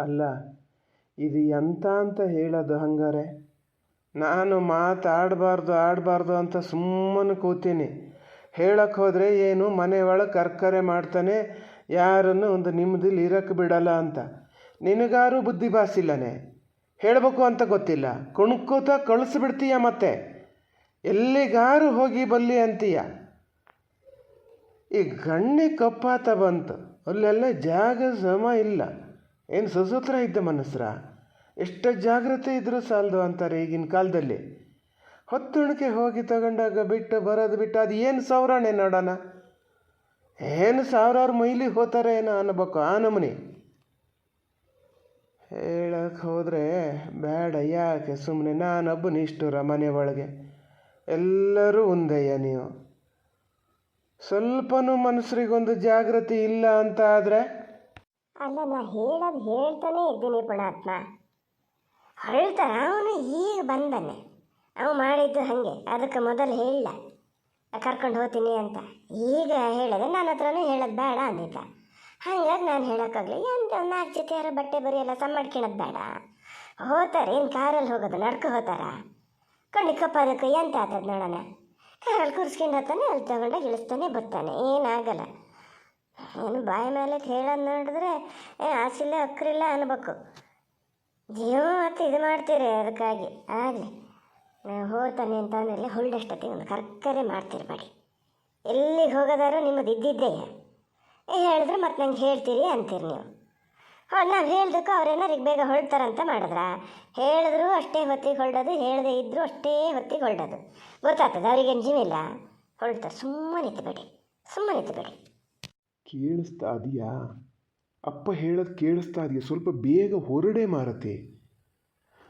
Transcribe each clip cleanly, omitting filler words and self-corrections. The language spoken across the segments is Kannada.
ಅಲ್ಲ, ಇದು ಎಂತ ಅಂತ ಹೇಳೋದು ಹಂಗಾರೆ? ನಾನು ಆಡಬಾರ್ದು ಅಂತ ಸುಮ್ಮನೆ ಕೂತೀನಿ. ಹೇಳಕ್ಕೆ ಹೋದರೆ ಏನು ಮನೆ ಒಳಗೆ ಕರ್ಕರೆ ಮಾಡ್ತಾನೆ, ಯಾರನ್ನು ಒಂದು ನಿಮ್ಮದಿಲ್ಲಿ ಇರಕ್ಕೆ ಬಿಡಲ್ಲ ಅಂತ. ನಿನಗಾರು ಬುದ್ಧಿ ಬಾಸಿಲ್ಲನೆ, ಹೇಳಬೇಕು ಅಂತ ಗೊತ್ತಿಲ್ಲ, ಕುಣ್ಕೋತ ಕಳಿಸ್ಬಿಡ್ತೀಯ, ಮತ್ತೆ ಎಲ್ಲಿಗಾರು ಹೋಗಿ ಬಲ್ಲಿ ಅಂತೀಯ. ಈ ಗಣ್ಣಿ ಕಪ್ಪಾತ ಬಂತು, ಅಲ್ಲೆಲ್ಲ ಜಾಗ ಸಮ ಇಲ್ಲ. ಏನು ಸುಸೂತ್ರ ಇದ್ದ ಮನಸ್ರ? ಎಷ್ಟು ಜಾಗ್ರತೆ ಇದ್ರೂ ಸಾಲದು ಅಂತಾರೆ ಈಗಿನ ಕಾಲದಲ್ಲಿ. ಹೊತ್ತುಣಿಕೆ ಹೋಗಿ ತಗೊಂಡಾಗ ಬಿಟ್ಟು ಬರೋದು ಬಿಟ್ಟು ಅದು ಏನು ಸಾವಿರಾಣೆ ನೋಡೋಣ. ಏನು ಸಾವಿರಾರು ಮೈಲಿ ಹೋತಾರೆ ಏನೋ ಅನ್ನಬೇಕು ಆ ನಮೂನಿ. ಹೇಳಕ್ಕೆ ಹೋದರೆ ಬೇಡ, ಯಾಕೆ ಸುಮ್ಮನೆ ನಾನೊಬ್ಬ ನಿಷ್ಠುರ ಮನೆ ಒಳಗೆ. ಎಲ್ಲರೂ ಒಂದಯ್ಯ ನೀವು. ಸ್ವಲ್ಪನೂ ಮನಸ್ಸರಿಗೊಂದು ಜಾಗೃತಿ ಇಲ್ಲ ಅಂತ ಆದರೆ? ಅಲ್ಲ, ನಾ ಹೇಳೋದು ಹೇಳ್ತಾನೆ ಇದ್ದೀನಿ ಪುಣಾತ್ಮ. ಹೇಳ್ತಾರ ಅವನು ಈಗ ಬಂದನೆ, ಅವ ಮಾಡಿದ್ದು ಹಾಗೆ. ಅದಕ್ಕೆ ಮೊದಲು ಹೇಳ ಕರ್ಕೊಂಡು ಹೋಗ್ತೀನಿ ಅಂತ. ಈಗ ಹೇಳಿದೆ, ನನ್ನ ಹತ್ರನೂ ಹೇಳೋದು ಬೇಡ ಅಂದಿದ್ದ. ಹಾಗಾಗಿ ನಾನು ಹೇಳೋಕ್ಕಾಗಲಿ. ಎಂತ 4 ಜೊತೆ ಯಾರೋ ಬಟ್ಟೆ ಬರೀ ಎಲ್ಲ ಸಂಬಾಡ್ಕೊಳೋದು ಬೇಡ. ಹೋಗ್ತಾರೆ, ಏನು ಕಾರಲ್ಲಿ ಹೋಗೋದು, ನಡ್ಕೊ ಹೋಗ್ತಾರ? ಕಪ್ಪಾದಕ್ಕೆ ಎಂತ ಆಗ್ತದೆ ನೋಡೋಣ. ಕಾರಲ್ಲಿ ಕೂರಿಸ್ಕೊಂಡು ಹೋಗ್ತಾನೆ, ಅಲ್ಲಿ ತಗೊಂಡಾಗ ಇಳಿಸ್ತಾನೆ, ಬರ್ತಾನೆ, ಏನಾಗಲ್ಲ. ಏನು ಬಾಯಿ ಮೇಲೆ ಹೇಳೋದು ನೋಡಿದ್ರೆ ಆಸಿಲ್ಲ ಅಕ್ಕರಿಲ್ಲ ಅನ್ಬೇಕು. ಜೀವ ಮತ್ತು ಇದು ಮಾಡ್ತೀರಿ, ಅದಕ್ಕಾಗಿ ಆಗಲಿ. ನಾವು ಹೋಗ್ತಾನೆ ಅಂತಂದ್ರೆ ಹೊಳ್ದಷ್ಟೊತ್ತಿಗೆ ಒಂದು ಕರ್ಕರೆ ಮಾಡ್ತಿರ್ಬೇಡಿ. ಎಲ್ಲಿಗೆ ಹೋಗೋದಾರು ನಿಮ್ಮದು ಇದ್ದಿದ್ದೇ. ಹೇಳಿದ್ರೆ ಮತ್ತೆ ನಂಗೆ ಹೇಳ್ತೀರಿ ಅಂತೀರಿ ನೀವು. ನಾವು ಹೇಳ್ದಕ್ಕೂ ಅವ್ರೇನಾರಿಗೆ ಬೇಗ ಹೊಳ್ತಾರಂತ ಮಾಡಿದ್ರ? ಹೇಳಿದ್ರು ಅಷ್ಟೇ ಹೊತ್ತಿಗೆ ಹೊರಡೋದು, ಹೇಳದೆ ಇದ್ದರೂ ಅಷ್ಟೇ ಹೊತ್ತಿಗೆ ಹೊರಡೋದು. ಗೊತ್ತಾಗ್ತದೆ ಅವ್ರಿಗೇನು ಜೀವಿಲ್ಲ, ಹೊಳ್ತಾರೆ. ಸುಮ್ಮನೆ ಇತ್ತಬೇಡಿ. ಕೇಳಿಸ್ತಾ ಇದೆಯಾ? ಅಪ್ಪ ಹೇಳೋದು ಕೇಳಿಸ್ತಾ ಇದೆಯಾ? ಸ್ವಲ್ಪ ಬೇಗ ಹೊರಡೆ ಮಾರತೆ.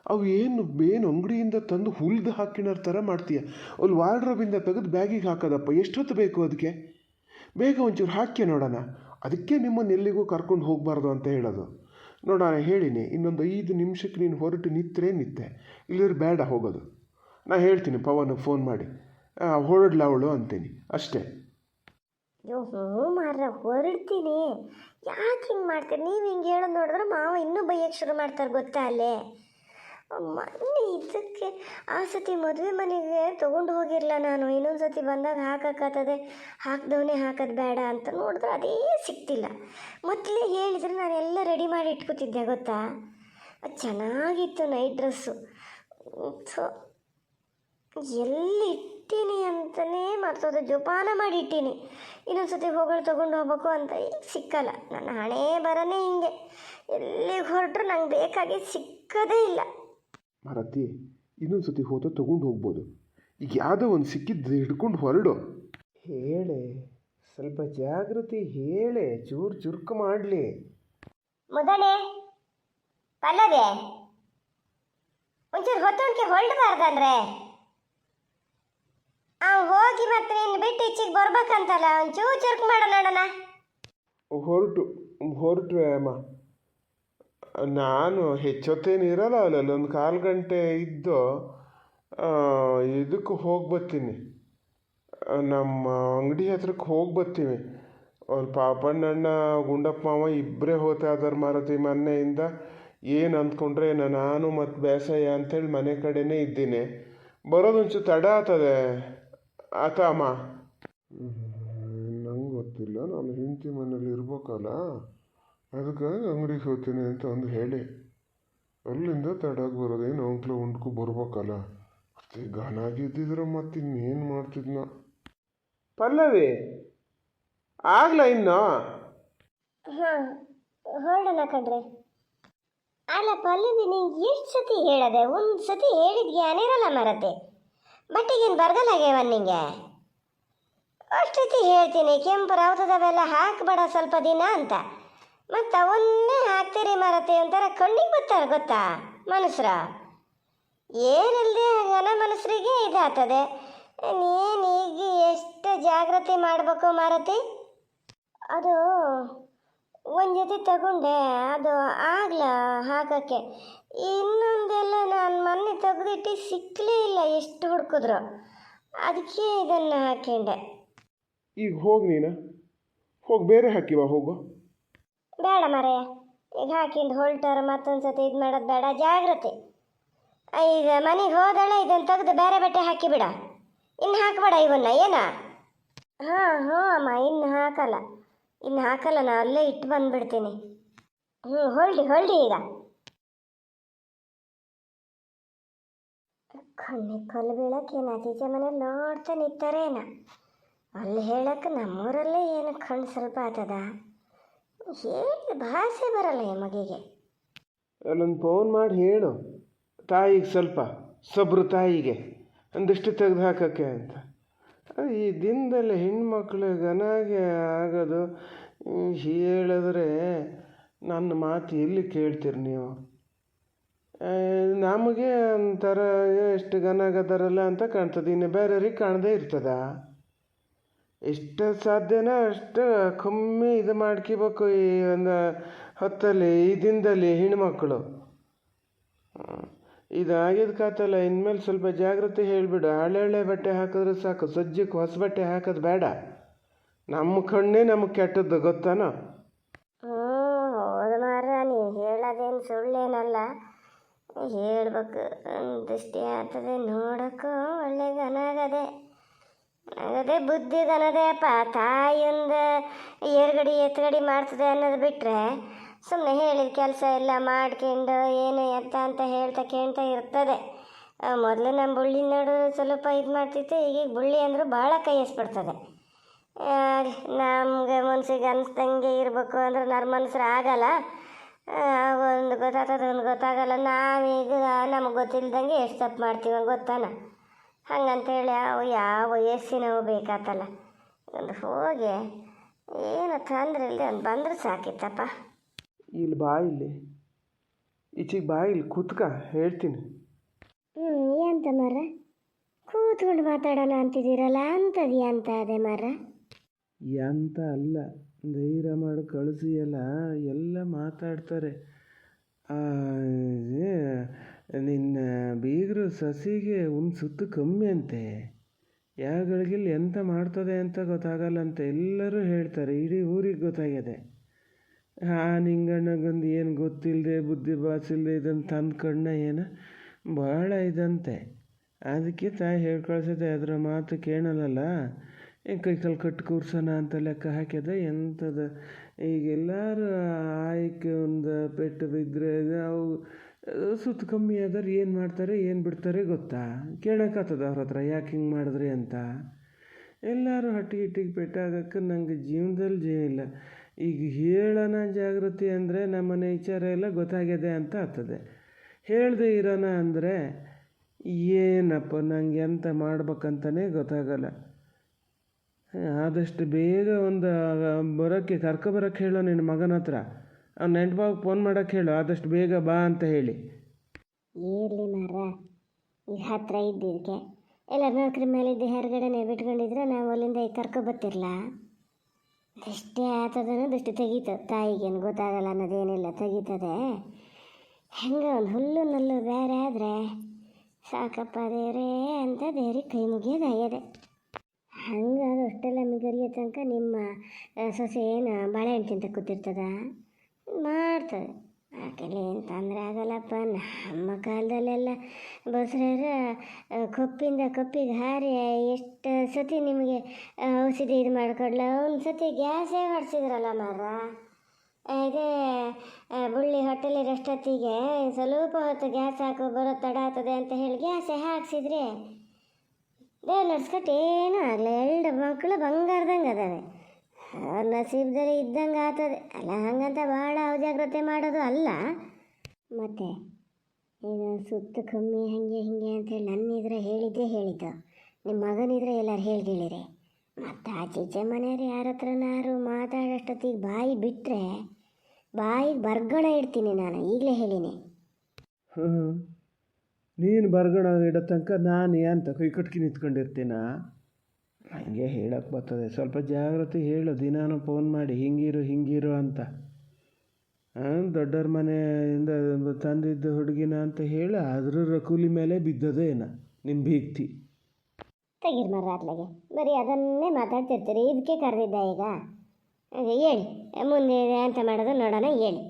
ಅವು ಏನು ಅಂಗಡಿಯಿಂದ ತಂದು ಹುಲ್ದು ಹಾಕಿನ ಥರ ಮಾಡ್ತೀಯ. ಅಲ್ಲಿ ವಾರ್ಡ್ರೋಬಿಂದ ತೆಗೆದು ಬ್ಯಾಗಿಗೆ ಹಾಕೋದಪ್ಪ. ಎಷ್ಟೊತ್ತು ಬೇಕು ಅದಕ್ಕೆ? ಬೇಗ ಒಂಚೂರು ಹಾಕಿ ನೋಡೋಣ. ಅದಕ್ಕೆ ನಿಮ್ಮನ್ನು ಎಲ್ಲಿಗೂ ಕರ್ಕೊಂಡು ಹೋಗಬಾರ್ದು ಅಂತ ಹೇಳೋದು. ನೋಡೋಣ, ಹೇಳಿನಿ, ಇನ್ನೊಂದು 5 ನಿಮಿಷಕ್ಕೆ ನೀನು ಹೊರಟು ನಿತ್ತೆ, ಇಲ್ಲಿರು ಬೇಡ ಹೋಗೋದು. ನಾ ಹೇಳ್ತೀನಿ ಪವನಿಗೆ ಫೋನ್ ಮಾಡಿ, ಹೊರಡ್ಲ ಅವಳು ಅಂತೀನಿ ಅಷ್ಟೇ. ಹ್ಞೂ ಮಾರ್ರೆ, ಹೊರಡ್ತೀನಿ. ಯಾಕೆ ಹಿಂಗೆ ಮಾಡ್ತೀರಿ ನೀವು? ಹಿಂಗೆ ಹೇಳೋದು ನೋಡಿದ್ರೆ ಮಾವ ಇನ್ನೂ ಬೈಯಕ್ಕೆ ಶುರು ಮಾಡ್ತಾರೆ, ಗೊತ್ತಾ? ಅಲ್ಲೇ ಮೊನ್ನೆ ಇದಕ್ಕೆ ಆ ಸತಿ ಮದುವೆ ಮನೆಗೆ ತೊಗೊಂಡು ಹೋಗಿರಲ್ಲ ನಾನು. ಇನ್ನೊಂದು ಸತಿ ಬಂದಾಗ ಹಾಕೋಕ್ಕಾಗ್ತದೆ, ಹಾಕ್ದವನೇ ಹಾಕೋದು ಬೇಡ ಅಂತ ನೋಡಿದ್ರೆ ಅದೇ ಸಿಗ್ತಿಲ್ಲ. ಮೊದಲೇ ಹೇಳಿದರೆ ನಾನೆಲ್ಲ ರೆಡಿ ಮಾಡಿ ಇಟ್ಕೊತಿದ್ದೆ, ಗೊತ್ತಾ? ಅದು ಚೆನ್ನಾಗಿತ್ತು ನೈಟ್ ಡ್ರೆಸ್ಸು. ಸೊ ಎಲ್ಲಿ ಇಟ್ಟೀನಿ ಅಂತಲೇ ಮರ್ತೋದೆ, ಜೋಪಾನ ಮಾಡಿ ಇಟ್ಟೀನಿ. ಇನ್ನೊಂದು ಸತಿ ತೊಗೊಂಡು ಹೋಗ್ಬೇಕು ಅಂತ ಈಗ ಸಿಕ್ಕಲ್ಲ. ನನ್ನ ಹಣೆ ಬರನೇ ಹಿಂಗೆ, ಎಲ್ಲಿಗೆ ಹೊರಟ್ರು ನಂಗೆ ಬೇಕಾಗಿ ಸಿಕ್ಕದೇ ಇಲ್ಲ. ಮಾರತಿ, ಇನ್ನೊಂದು ಸತಿ ತೊಗೊಂಡು ಹೋಗ್ಬೋದು. ಈಗ ಯಾವುದೋ ಒಂದು ಸಿಕ್ಕಿದ್ದು ಹಿಡ್ಕೊಂಡು ಹೊರಡು. ಹೇಳೆ, ಸ್ವಲ್ಪ ಜಾಗೃತಿ ಹೇಳೆ, ಚುರುಕು ಮಾಡಲಿ. ಮುದಣೆ, ಪಲ್ಲವಿ, ಒಂಚೂರು ಹೊತ್ತೊಂದಿಗೆ ಹೊರಡಬಾರ್ದಂದ್ರೆ ಹೋಗಿ ಮತ್ತೆ ನೀನು ಬಿಟ್ಟು ಈಚೆಗೆ ಬರ್ಬೇಕಂತಲ್ಲ, ಒಂಚೂರು ಚುರುಕು ಮಾಡ ನೋಡೋಣ. ಹೊರಟುವೆ ಅಮ್ಮ. ನಾನು ಹೆಚ್ಚೊತ್ತೇನು ಇರಲ್ಲ, ಅಲ್ಲೊಂದು 1/4 ಗಂಟೆ ಇದ್ದು ಇದಕ್ಕೆ ಹೋಗಿ ಬರ್ತೀನಿ, ನಮ್ಮ ಅಂಗಡಿ ಹತ್ರಕ್ಕೆ ಹೋಗಿ ಬರ್ತೀವಿ. ಅವ್ರು ಪಾಪಣ್ಣಣ್ಣ ಗುಂಡಪ್ಪ ಮಾವ ಇಬ್ಬರೇ ಹೋಗ್ತಾ ಇದ್ದಾರೆ ಮಾರತಿ ಮೊನ್ನೆಯಿಂದ. ಏನು ಅಂದ್ಕೊಂಡ್ರೆ ನಾನು ಮತ್ತು ಬೇಸಯ್ಯ ಅಂಥೇಳಿ ಮನೆ ಕಡೆನೇ ಇದ್ದೀನಿ. ಬರೋದೊಂಚೂರು ತಡ ಆಗ್ತದೆ ಅಮ್ಮ. ನಂಗೆ ಗೊತ್ತಿಲ್ಲ, ನಾನು ಹೆಂಡತಿ ಮನೇಲಿ ಇರ್ಬೇಕಲ್ಲ, ಅದಕ್ಕಾಗಿ ಅಂಗಡಿಗೆ ಹೋಗ್ತೀನಿ ಅಂತ ಒಂದು ಹೇಳಿ ಅಲ್ಲಿಂದ ತಡಾಗಿ ಬರೋದೇನು ಅಂಕ್ಲು ಉಂಡ್ಕೊ ಬರ್ಬೇಕಲ್ಲ. ಅಷ್ಟೇ ಘನಾಗಿದ್ದಿದ್ರೆ ಮತ್ತೆ ಇನ್ನೇನು ಮಾಡ್ತಿದ್ನ. ಪಲ್ಲವಿ ಆಗ್ಲ ಇನ್ನು? ಹಾಂ, ಹೊರಡೋಣ ಕಣ್ರಿ. ಅಲ್ಲ ಪಲ್ಲವಿ, ನಿಂಗೆ ಎಷ್ಟು ಸತಿ ಹೇಳದೆ? ಒಂದು ಸತಿ ಹೇಳಿದ್ಗೆ ಏನಿರಲ್ಲ ಮರತೆ. ಬಟ್ಟೆಗೇನು ಬರಗಲ್ಲಾಗ್ಯವ ನಿಂಗೆ? ಅಷ್ಟೊತ್ತಿ ಹೇಳ್ತೀನಿ, ಕೆಂಪು ರಾವ್ತದವೆಲ್ಲ ಹಾಕಬೇಡ ಸ್ವಲ್ಪ ದಿನ ಅಂತ. ಮತ್ತು ಅವನ್ನೇ ಹಾಕ್ತೀರಿ ಮರತೆ, ಒಂಥರ ಕಣ್ಣಿಗೆ ಬರ್ತಾರೆ, ಗೊತ್ತಾ ಮನುಷ್ಯರ? ಏನಿಲ್ಲದೆ ಜನ ಮನುಷ್ಯರಿಗೆ ಇದಾಗ್ತದೆ. ನೀನು ಈಗ ಎಷ್ಟು ಜಾಗ್ರತೆ ಮಾಡಬೇಕು ಮಾರತಿ. ಅದು ಒಂದು ಜೊತೆ ತಗೊಂಡೆ, ಅದು ಆಗ್ಲ ಹಾಕೋಕ್ಕೆ. ಇನ್ನೊಂದೆಲ್ಲ ನಾನು ಮೊನ್ನೆ ತೆಗೆದಿಟ್ಟು ಸಿಕ್ಕಲೇ ಇಲ್ಲ, ಎಷ್ಟು ಹುಡುಕಿದ್ರು. ಅದಕ್ಕೆ ಇದನ್ನು ಹಾಕೊಂಡೆ. ಈಗ ಹೋಗಿ ನೀನು ಹೋಗಿ ಬೇರೆ ಹಾಕಿವ, ಹೋಗು. ಬೇಡ ಮರೆಯ, ಈಗ ಹಾಕಿಂದು ಹೊಲ್ಟಾರ ಮತ್ತೊಂದು ಸತಿ ಇದು ಮಾಡೋದು ಬೇಡ, ಜಾಗ್ರತೆ. ಈಗ ಮನೆಗೆ ಹೋದಳೆ ಇದನ್ನು ತೆಗೆದು ಬೇರೆ ಬಟ್ಟೆ ಹಾಕಿಬಿಡ, ಇನ್ನು ಹಾಕಬೇಡ ಇವನ್ನ ಏನ. ಹಾಂ ಹ್ಞೂ ಅಮ್ಮ, ಇನ್ನು ಹಾಕಲ್ಲ ನಾ ಅಲ್ಲೇ ಇಟ್ಟು ಬಂದುಬಿಡ್ತೀನಿ. ಹೊಲ್ಡಿ ಈಗ. ಕಣ್ಣಿಗೆ ಕಲ್ಲು ಬೀಳಕ್ಕೇನು ಆಚೀಚೆ ಮನೇಲಿ ನೋಡ್ತಾ ನಿಂತಾರೇನ. ಅಲ್ಲಿ ಹೇಳಕ್ಕೆ ನಮ್ಮೂರಲ್ಲೇ ಏನು ಕಣ್ಣು ಸ್ವಲ್ಪ ಆತದ, ಹೇಳಿ ಭಾಷೆ ಬರಲ್ಲ ಈ ಮಗಿಗೆ. ಅಲ್ಲೊಂದು ಫೋನ್ ಮಾಡಿ ಹೇಳು ತಾಯಿಗೆ, ಸ್ವಲ್ಪ ಸಬ್ರು ತಾಯಿಗೆ ಒಂದಿಷ್ಟು ತೆಗೆದು ಹಾಕೋಕ್ಕೆ ಅಂತ. ಈ ದಿನದಲ್ಲಿ ಹೆಣ್ಮಕ್ಳು ಗನಾಗೆ ಆಗೋದು. ಹೇಳಿದ್ರೆ ನನ್ನ ಮಾತು ಎಲ್ಲಿ ಕೇಳ್ತೀರಿ ನೀವು? ನಮಗೆ ಒಂಥರ ಎಷ್ಟು ಗನಾಗದಾರಲ್ಲ ಅಂತ ಕಾಣ್ತದೆ, ಇನ್ನು ಬೇರೆಯವ್ರಿಗೆ ಕಾಣದೇ ಇರ್ತದ. ಎಷ್ಟು ಸಾಧ್ಯನೋ ಅಷ್ಟು ಕಮ್ಮಿ ಇದು ಮಾಡ್ಕೋಬೇಕು ಈ ಒಂದು ಹೊತ್ತಲ್ಲಿ, ಈ ದಿನದಲ್ಲಿ ಹೆಣ್ಮಕ್ಳು. ಇದಾಗಿದ್ದು ಕಾತಲ್ಲ, ಇನ್ಮೇಲೆ ಸ್ವಲ್ಪ ಜಾಗ್ರತೆ ಹೇಳಿಬಿಡು. ಹಳೆ ಬಟ್ಟೆ ಹಾಕಿದ್ರೆ ಸಾಕು, ಸಜ್ಜಕ್ಕೆ ಹೊಸ ಬಟ್ಟೆ ಹಾಕೋದು ಬೇಡ. ನಮ್ಮ ಕಣ್ಣೇ ನಮಗೆ ಕೆಟ್ಟದ್ದು, ಗೊತ್ತಾನೋ? ಹೌದು ಮಾರ, ನೀವು ಹೇಳೋದೇನು ಸುಳ್ಳೇನಲ್ಲ, ಹೇಳ್ಬೇಕು. ದೃಷ್ಟಿ ಆಗ್ತದೆ ನೋಡೋಕ್ಕೂ ಒಳ್ಳೆ ಗನಾಗದೆ ಬುದ್ಧಿ ಗನದೆ ಅಪ್ಪ. ತಾಯಿಯೊಂದು ಏರ್ಗಡಿ ಎತ್ಗಡಿ ಮಾಡ್ತದೆ ಅನ್ನೋದು ಬಿಟ್ಟರೆ ಸುಮ್ಮನೆ ಹೇಳಿದ ಕೆಲಸ ಎಲ್ಲ ಮಾಡ್ಕೊಂಡು ಏನು ಎತ್ತ ಅಂತ ಕೇಳ್ತಾ ಇರ್ತದೆ. ಮೊದಲು ನಮ್ಮ ಬುಳ್ಳಿ ನೋಡು ಸ್ವಲ್ಪ ಇದು ಮಾಡ್ತಿತ್ತು, ಈಗ ಬುಳ್ಳಿ ಅಂದರೂ ಭಾಳ ಕೈಯಿಸ್ಬಿಡ್ತದೆ. ನಮಗೆ ಮನ್ಸಿಗೆ ಅನಿಸ್ದಂಗೆ ಇರಬೇಕು ಅಂದ್ರೆ ನರ್ಮನ್ಸ್ರು ಆಗಲ್ಲ. ಒಂದು ಗೊತ್ತಾಗ್ತದೆ, ಒಂದು ಗೊತ್ತಾಗಲ್ಲ. ನಾವೀಗ ನಮಗೆ ಗೊತ್ತಿಲ್ದಂಗೆ ಎಷ್ಟು ತಪ್ಪು ಮಾಡ್ತೀವಿ ಗೊತ್ತಾನ. ಹಂಗಂತೇಳಿ ಯಾವ ವಯಸ್ಸಿನವು ಬೇಕಾತಲ್ಲ. ಒಂದು ಹೋಗಿ ಏನು ತೊಂದರೆ ಇಲ್ಲದೆ ಒಂದು ಬಂದ್ರೆ ಸಾಕಿತ್ತಪ್ಪ. ಇಲ್ಲಿ ಬಾ, ಇಲ್ಲಿ ಈಚೆಗೆ ಬಾ, ಇಲ್ಲಿ ಕೂತ್ಕ, ಹೇಳ್ತೀನಿ. ಎಂತ ಮರ ಕೂತ್ಕೊಂಡು ಮಾತಾಡೋಣ ಅಂತಿದ್ದೀರಲ್ಲ, ಅಂಥದ್ದು ಎಂತ ಅದೇ ಮರ? ಎಂತ ಅಲ್ಲ, ಧೈರ್ಯ ಮಾಡಿ ಕಳಿಸಿಯಲ್ಲ, ಎಲ್ಲ ಮಾತಾಡ್ತಾರೆ. ನಿನ್ನ ಬೀಗರು ಸಸಿಗೆ ಒಂದು ಸುತ್ತು ಕಮ್ಮಿ ಅಂತೆ, ಯಾಗಳಿಗಿಲ್ಲಿ ಎಂತ ಮಾಡ್ತದೆ ಅಂತ ಗೊತ್ತಾಗಲ್ಲಂತೆ, ಎಲ್ಲರೂ ಹೇಳ್ತಾರೆ. ಇಡೀ ಊರಿಗೆ ಗೊತ್ತಾಗಿದೆ. ನಿಂಗಣ್ಣಗೊಂದು ಏನು ಗೊತ್ತಿಲ್ಲದೆ ಬುದ್ಧಿ ಬಾಸಿಲ್ಲದೆ ಇದನ್ನು ತಂದು ಕಣ್ಣ ಏನು ಭಾಳ ಇದಂತೆ. ಅದಕ್ಕೆ ತಾಯಿ ಹೇಳಿ ಕಳ್ಸದೆ, ಅದರ ಮಾತು ಕೇಳಲ್ಲ. ಕೈಕಾಲು ಕಟ್ಟು ಕೂರ್ಸೋಣ ಅಂತ ಲೆಕ್ಕ ಹಾಕ್ಯದ. ಎಂಥದ ಈಗೆಲ್ಲರೂ ಆಯ್ಕೆ ಒಂದು ಪೆಟ್ಟು ಬಿದ್ದರೆ ಅವು ಸುತ್ತು ಕಮ್ಮಿ ಆದ್ರೆ ಏನು ಮಾಡ್ತಾರೆ ಏನು ಬಿಡ್ತಾರೆ ಗೊತ್ತಾ? ಕೇಳೋಕ್ಕಾಗ್ತದ ಅವ್ರ ಹತ್ರ ಯಾಕೆ ಹಿಂಗೆ ಮಾಡಿದ್ರಿ ಅಂತ? ಎಲ್ಲರೂ ಹಟ್ಟಿಗೆ ಪೆಟ್ಟಾಗಕ್ಕೆ ನಂಗೆ ಜೀವನದಲ್ಲಿ ಜೀವ ಇಲ್ಲ. ಈಗ ಹೇಳೋಣ ಜಾಗೃತಿ ಅಂದರೆ ನಮ್ಮನೆ ವಿಚಾರ ಎಲ್ಲ ಗೊತ್ತಾಗಿದೆ ಅಂತ ಆಗ್ತದೆ. ಹೇಳದೆ ಇರೋಣ ಅಂದರೆ ಏನಪ್ಪ ನಂಗೆ ಎಂತ ಮಾಡ್ಬೇಕಂತಲೇ ಗೊತ್ತಾಗಲ್ಲ. ಆದಷ್ಟು ಬೇಗ ಒಂದು ಕರ್ಕೊಬರೋಕ್ಕೆ ಹೇಳೋ ನಿನ್ನ ಮಗನ ಹತ್ರ. ಅವ್ನು ನೆಂಟ್ಬಾಗ ಫೋನ್ ಮಾಡೋಕ್ಕೆ ಹೇಳು, ಆದಷ್ಟು ಬೇಗ ಬಾ ಅಂತ ಹೇಳಿ. ಇರಲಿ ಮರ, ಈಗ ಹತ್ತಿರ ಇದ್ದಿದ್ದಕ್ಕೆ ಎಲ್ಲ ನೌಕರಿ ಮೇಲಿದ್ದು ಹೊರಗಡೆನೆ ಬಿಟ್ಕೊಂಡಿದ್ರೆ ನಾವು ಅಲ್ಲಿಂದ ಈಗ ಕರ್ಕೊಬತ್ತಿರಲ್ಲ. ದೃಷ್ಟಿ ಆತದನೋ ದೃಷ್ಟಿ ತೆಗೀತದೆ, ತಾಯಿಗೇನು ಗೊತ್ತಾಗಲ್ಲ ಅನ್ನೋದೇನಿಲ್ಲ, ತೆಗೀತದೆ. ಹೆಂಗೆ ಒಂದು ಹುಲ್ಲು ನಲ್ಲು ಬೇರೆ ಆದರೆ ಸಾಕಪ್ಪ ದೇವ್ರೇ ಅಂತ ದೇವ್ರಿಗೆ ಕೈ ಮುಗಿಯೋದಾಗಿದೆ. ಹಂಗೆ ಅದು ಅಷ್ಟೆಲ್ಲ ಮಿಗರಿಯೋ ತನಕ ನಿಮ್ಮ ಸೊಸೆ ಏನು ಬಾಳೆಹಣ್ಣು ತಿಂತ ಕೂತಿರ್ತದ? ಮಾಡ್ತದೆ. ಆಕೆಲ್ಲ ಏನು ತೊಂದರೆ ಆಗಲ್ಲಪ್ಪ. ನಮ್ಮ ಕಾಲದಲ್ಲೆಲ್ಲ ಬಸ್ರಾರ ಕೊಪ್ಪಿಂದ ಕೊಪ್ಪಿಗೆ ಹಾರಿ ಎಷ್ಟು ಸತಿ ನಿಮಗೆ ಔಷಧಿ ಇದು ಮಾಡಿಕೊಡ್ಲ. ಒಂದು ಸತಿ ಗ್ಯಾಸೇ ಹೊಡ್ಸಿದ್ರಲ್ಲ ಮಾರ. ಇದೇ ಬುಳ್ಳಿ ಹೋಟೆಲಿರಷ್ಟೊತ್ತಿಗೆ ಸ್ವಲ್ಪ ಹೊತ್ತು ಗ್ಯಾಸ್ ಹಾಕೋ ಬರೋ ತಡ ಆಗ್ತದೆ ಅಂತ ಹೇಳಿ ಗ್ಯಾಸೇ ಹಾಕ್ಸಿದ್ರೆ ದೇವ್ರು ನಡ್ಸ್ಕೊಟ್ಟು ಏನೂ ಆಗಲ್ಲ. 2 ಮಕ್ಕಳು ಬಂಗಾರದಂಗೆ ಅದಾವೆ. ಅವ್ರ ನಸೀಬ್ದಲ್ಲಿ ಇದ್ದಂಗೆ ಆಗ್ತದೆ ಅಲ್ಲ. ಹಂಗಂತ ಭಾಳ ಅವಜಾಗ್ರತೆ ಮಾಡೋದು ಅಲ್ಲ. ಮತ್ತು ಈಗ ಸುತ್ತು ಕಮ್ಮಿ ಹಾಗೆ ಹೀಗೆ ಅಂತೇಳಿ ನನ್ನಿದ್ರೆ ಹೇಳಿದ್ದು, ನಿಮ್ಮ ಮಗನಿದ್ರೆ ಎಲ್ಲರೂ ಹೇಳಿರಿ. ಮತ್ತು ಆಚೀಚೆ ಮನೆಯವ್ರು ಯಾರ ಹತ್ರನಾರು ಮಾತಾಡೋಷ್ಟೊತ್ತಿಗೆ ಬಾಯಿ ಬಿಟ್ಟರೆ ಬಾಯಿಗೆ ಬರ್ಗಣ ಇಡ್ತೀನಿ ನಾನು, ಈಗಲೇ ಹೇಳಿನಿ. ನೀನು ಬರ್ಗಣ ಇಡೋ ತನಕ ನಾನು ಅಂತ ಕೈ ಕಟ್ಕಿ ನಿಂತ್ಕೊಂಡಿರ್ತೀನ? ಹಂಗೆ ಹೇಳಕ್ಕೆ ಬರ್ತದೆ. ಸ್ವಲ್ಪ ಜಾಗ್ರತೆ ಹೇಳು, ದಿನಾನು ಫೋನ್ ಮಾಡಿ ಹಿಂಗಿರು ಅಂತ. ದೊಡ್ಡವ್ರ ಮನೆಯಿಂದ ತಂದಿದ್ದು ಹುಡುಗಿನ ಅಂತ ಹೇಳು, ಅದ್ರ ಕೂಲಿ ಮೇಲೆ ಬಿದ್ದದೇನ ನಿಮ್ಮ ಬೀಗ್ತಿ. ತೆಗೀರಿ ಮರ ಅತ್ಲಾಗೆ, ಬರೀ ಅದನ್ನೇ ಮಾತಾಡ್ತಿರ್ತೀರಿ. ಇದಕ್ಕೆ ಕರೆದಿದ್ದ ಈಗ ಹೇಳಿ, ಮುಂದೆ ಅಂತ ಮಾಡೋದು ನೋಡೋಣ, ಹೇಳಿ.